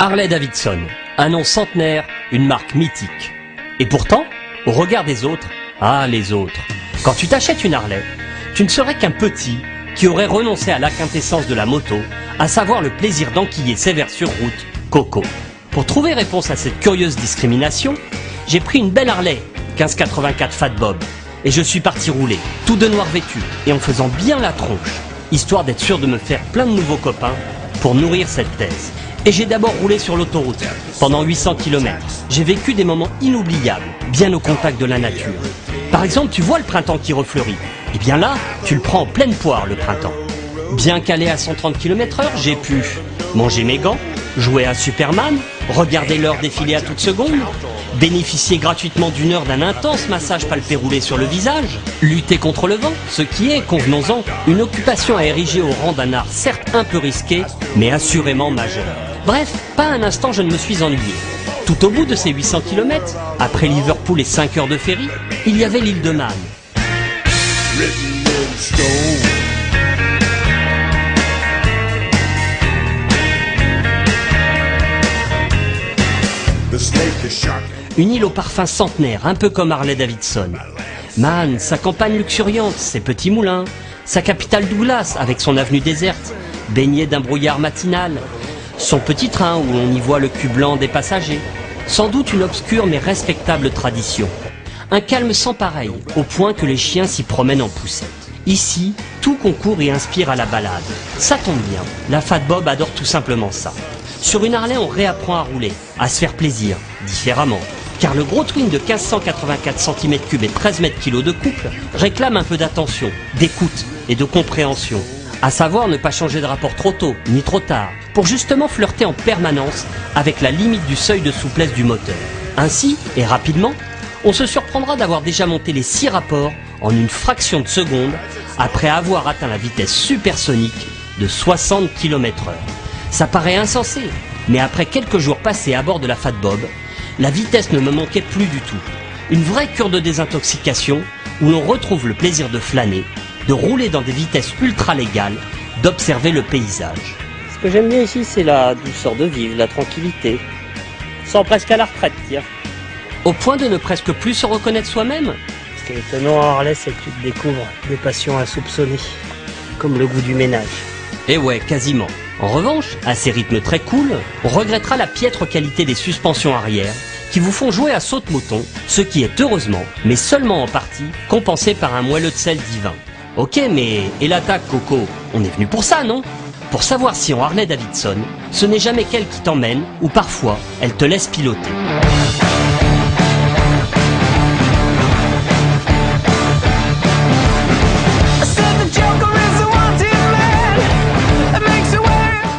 Harley-Davidson, un nom centenaire, une marque mythique. Et pourtant, au regard des autres, les autres. Quand tu t'achètes une Harley, tu ne serais qu'un petit qui aurait renoncé à la quintessence de la moto, à savoir le plaisir d'enquiller sévère sur route, Coco. Pour trouver réponse à cette curieuse discrimination, j'ai pris une belle Harley, 1584 Fat Bob, et je suis parti rouler, tout de noir vêtu, et en faisant bien la tronche, histoire d'être sûr de me faire plein de nouveaux copains pour nourrir cette thèse. Et j'ai d'abord roulé sur l'autoroute, pendant 800 km. J'ai vécu des moments inoubliables, bien au contact de la nature. Par exemple, tu vois le printemps qui refleurit. Et bien là, tu le prends en pleine poire, le printemps. Bien calé à 130 km/h, j'ai pu manger mes gants, jouer à Superman, regarder l'heure défiler à toute seconde, bénéficier gratuitement d'une heure d'un intense massage palpé roulé sur le visage, lutter contre le vent, ce qui est, convenons-en, une occupation à ériger au rang d'un art certes un peu risqué, mais assurément majeur. Bref, pas un instant je ne me suis ennuyé. Tout au bout de ces 800 km, après Liverpool et 5 heures de ferry, il y avait l'île de Man. Une île au parfum centenaire, un peu comme Harley-Davidson. Man, sa campagne luxuriante, ses petits moulins, sa capitale Douglas avec son avenue déserte, baignée d'un brouillard matinal, son petit train où on y voit le cul blanc des passagers. Sans doute une obscure mais respectable tradition. Un calme sans pareil, au point que les chiens s'y promènent en poussette. Ici, tout concourt et inspire à la balade. Ça tombe bien, la Fat Bob adore tout simplement ça. Sur une Harley, on réapprend à rouler, à se faire plaisir, différemment. Car le gros twin de 1584 cm3 et 13 mètres kg de couple réclame un peu d'attention, d'écoute et de compréhension. À savoir ne pas changer de rapport trop tôt, ni trop tard, pour justement flirter en permanence avec la limite du seuil de souplesse du moteur. Ainsi, et rapidement, on se surprendra d'avoir déjà monté les 6 rapports en une fraction de seconde après avoir atteint la vitesse supersonique de 60 km/h. Ça paraît insensé, mais après quelques jours passés à bord de la Fat Bob, la vitesse ne me manquait plus du tout. Une vraie cure de désintoxication où l'on retrouve le plaisir de flâner, de rouler dans des vitesses ultra légales, d'observer le paysage. Ce que j'aime bien ici, c'est la douceur de vivre, la tranquillité. Sans presque à la retraite, tiens. Au point de ne presque plus se reconnaître soi-même. Ce qui est étonnant en Harley, c'est que tu te découvres des passions insoupçonnées, comme le goût du ménage. Eh ouais, quasiment. En revanche, à ces rythmes très cool, on regrettera la piètre qualité des suspensions arrière qui vous font jouer à saute-moton, ce qui est heureusement, mais seulement en partie, compensé par un moelleux de sel divin. Ok, mais et l'attaque, Coco? On est venu pour ça, non? Pour savoir si en Harley-Davidson, ce n'est jamais qu'elle qui t'emmène, ou parfois, elle te laisse piloter.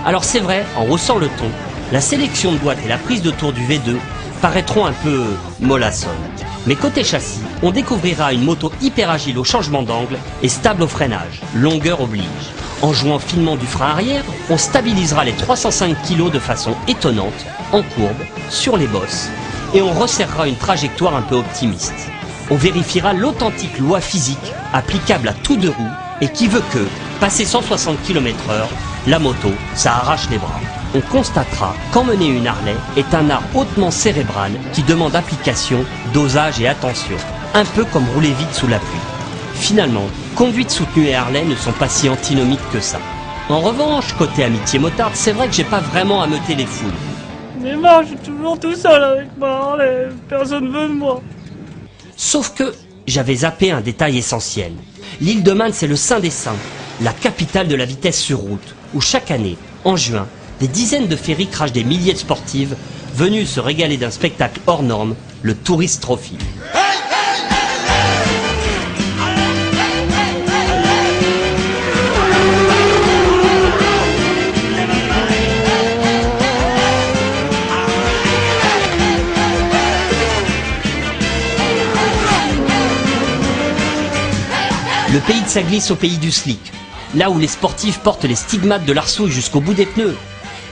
Alors c'est vrai, en haussant le ton, la sélection de boîtes et la prise de tour du V2 paraîtront un peu mollassonnes. Mais côté châssis, on découvrira une moto hyper agile au changement d'angle et stable au freinage, longueur oblige. En jouant finement du frein arrière, on stabilisera les 305 kg de façon étonnante, en courbe, sur les bosses, et on resserrera une trajectoire un peu optimiste. On vérifiera l'authentique loi physique applicable à tous deux roues et qui veut que, passé 160 km/h, la moto, ça arrache les bras. On constatera qu'emmener une Harley est un art hautement cérébral qui demande application, dosage et attention. Un peu comme rouler vite sous la pluie. Finalement, conduite soutenue et Harley ne sont pas si antinomiques que ça. En revanche, côté amitié motarde, c'est vrai que j'ai pas vraiment ameuté les foules. Mais moi, je suis toujours tout seul avec ma Harley, personne veut de moi. Sauf que j'avais zappé un détail essentiel. L'île de Man, c'est le Saint des Saints, la capitale de la vitesse sur route, où chaque année, en juin, des dizaines de ferries crachent des milliers de sportives venues se régaler d'un spectacle hors norme, le Tourist Trophy. Le pays de sa glisse au pays du slick, là où les sportifs portent les stigmates de l'arsouille jusqu'au bout des pneus.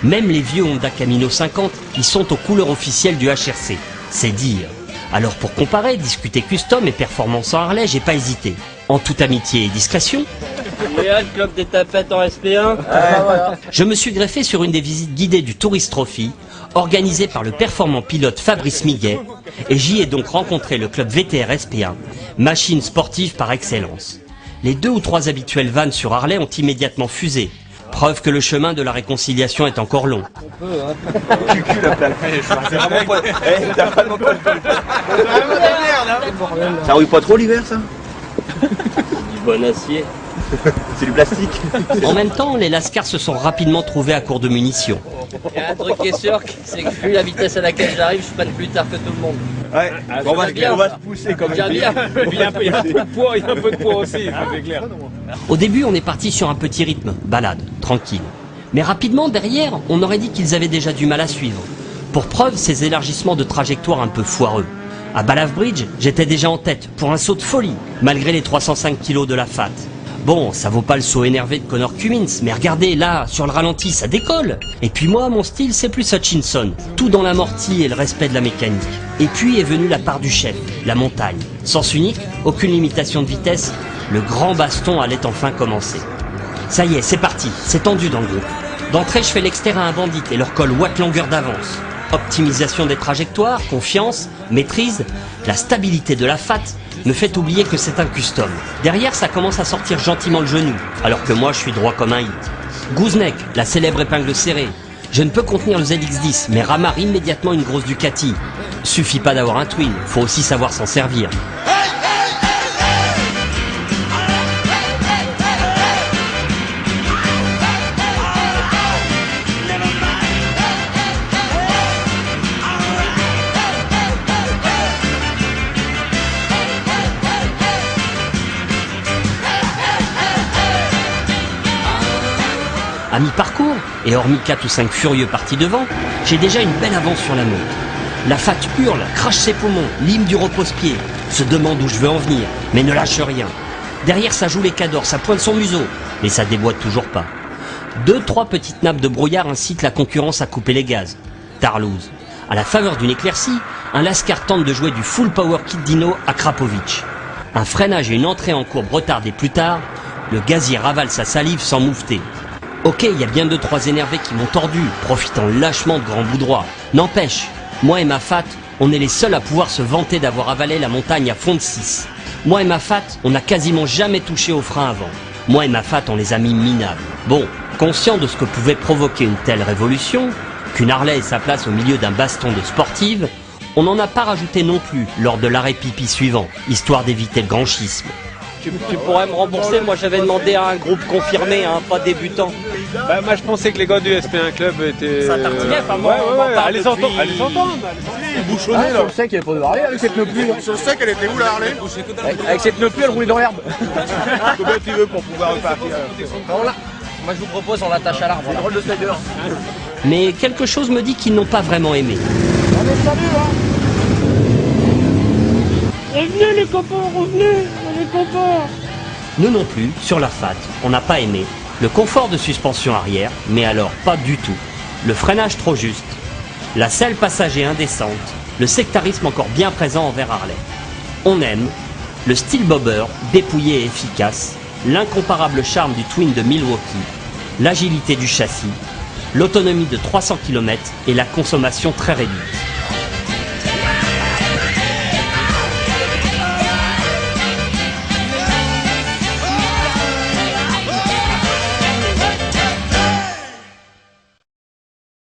Même les vieux Honda Camino 50 qui sont aux couleurs officielles du HRC, c'est dire. Alors pour comparer, discuter custom et performance en Harley, j'ai pas hésité. En toute amitié et discrétion, Léa, le club des tapettes en SP1. Je me suis greffé sur une des visites guidées du Tourist Trophy, organisée par le performant pilote Fabrice Miguet, et j'y ai donc rencontré le club VTR SP1, machine sportive par excellence. Les 2 ou 3 habituels vannes sur Harley ont immédiatement fusé, preuve que le chemin de la réconciliation est encore long. Ça rouille pas trop l'hiver, ça? Du bon acier. C'est du plastique. En même temps, les Lascars se sont rapidement trouvés à court de munitions. Il y a un truc qui est sûr, c'est que vu la vitesse à laquelle j'arrive, je freine plus tard que tout le monde. Ouais, on va se pousser comme Bien, bien. Il y a un peu de poids aussi, c'est clair. Au début, on est parti sur un petit rythme, balade, tranquille. Mais rapidement, derrière, on aurait dit qu'ils avaient déjà du mal à suivre. Pour preuve, ces élargissements de trajectoire un peu foireux. À Balave Bridge, j'étais déjà en tête, pour un saut de folie, malgré les 305 kilos de la FAT. Bon, ça vaut pas le saut énervé de Connor Cummins, mais regardez, là, sur le ralenti, ça décolle. Et puis moi, mon style, c'est plus Hutchinson. Tout dans l'amorti et le respect de la mécanique. Et puis est venue la part du chef, la montagne. Sens unique, aucune limitation de vitesse, le grand baston allait enfin commencer. Ça y est, c'est parti, c'est tendu dans le groupe. D'entrée, je fais l'extérieur à un bandit et leur colle watt longueur d'avance. Optimisation des trajectoires, confiance, maîtrise, la stabilité de la FAT me fait oublier que c'est un custom. Derrière, ça commence à sortir gentiment le genou, alors que moi je suis droit comme un hit. Gooseneck, la célèbre épingle serrée. Je ne peux contenir le ZX10, mais ramarre immédiatement une grosse Ducati. Suffit pas d'avoir un twin, faut aussi savoir s'en servir. À mi-parcours, et hormis 4 ou 5 furieux partis devant, j'ai déjà une belle avance sur la moto. La FAT hurle, crache ses poumons, lime du repose-pied, se demande où je veux en venir, mais ne lâche rien. Derrière, ça joue les cadors, ça pointe son museau, mais ça déboîte toujours pas. 2-3 petites nappes de brouillard incitent la concurrence à couper les gaz. Tarlouse. À la faveur d'une éclaircie, un Lascar tente de jouer du full power kit Dino à Krapovic. Un freinage et une entrée en courbe retardés plus tard, le gazier ravale sa salive sans moufter. Ok, il y a bien 2-3 énervés qui m'ont tordu, profitant lâchement de grands bouts droits. N'empêche, moi et ma FAT, on est les seuls à pouvoir se vanter d'avoir avalé la montagne à fond de 6. Moi et ma FAT, on n'a quasiment jamais touché au frein avant. Moi et ma FAT, on les a mis minables. Bon, conscient de ce que pouvait provoquer une telle révolution, qu'une Harley ait sa place au milieu d'un baston de sportive, on n'en a pas rajouté non plus lors de l'arrêt pipi suivant, histoire d'éviter le grand schisme. Tu pourrais me rembourser, moi j'avais demandé à un groupe confirmé, hein, pas débutant. Bah, moi je pensais que les gars du SP1 Club étaient. Ça tartinait, enfin moi. Allez s'entendre. Il bouchonnait là. Je sais qu'il n'y avait pas de Harley avec cette pneu pluie. Je sais qu'elle était où la Harley? Avec cette pneu pluie, elle roulait dans l'herbe. Combien tu veux pour pouvoir repartir? Moi je vous propose, on l'attache à l'arbre. Voilà. Drôle de slider. Mais quelque chose me dit qu'ils n'ont pas vraiment aimé. On est salut, hein. Revenez les copains, revenez les copains. Nous non plus, sur la FAT, on n'a pas aimé. Le confort de suspension arrière, mais alors pas du tout. Le freinage trop juste. La selle passager indécente. Le sectarisme encore bien présent envers Harley. On aime. Le style bobber, dépouillé et efficace. L'incomparable charme du Twin de Milwaukee. L'agilité du châssis. L'autonomie de 300 km et la consommation très réduite.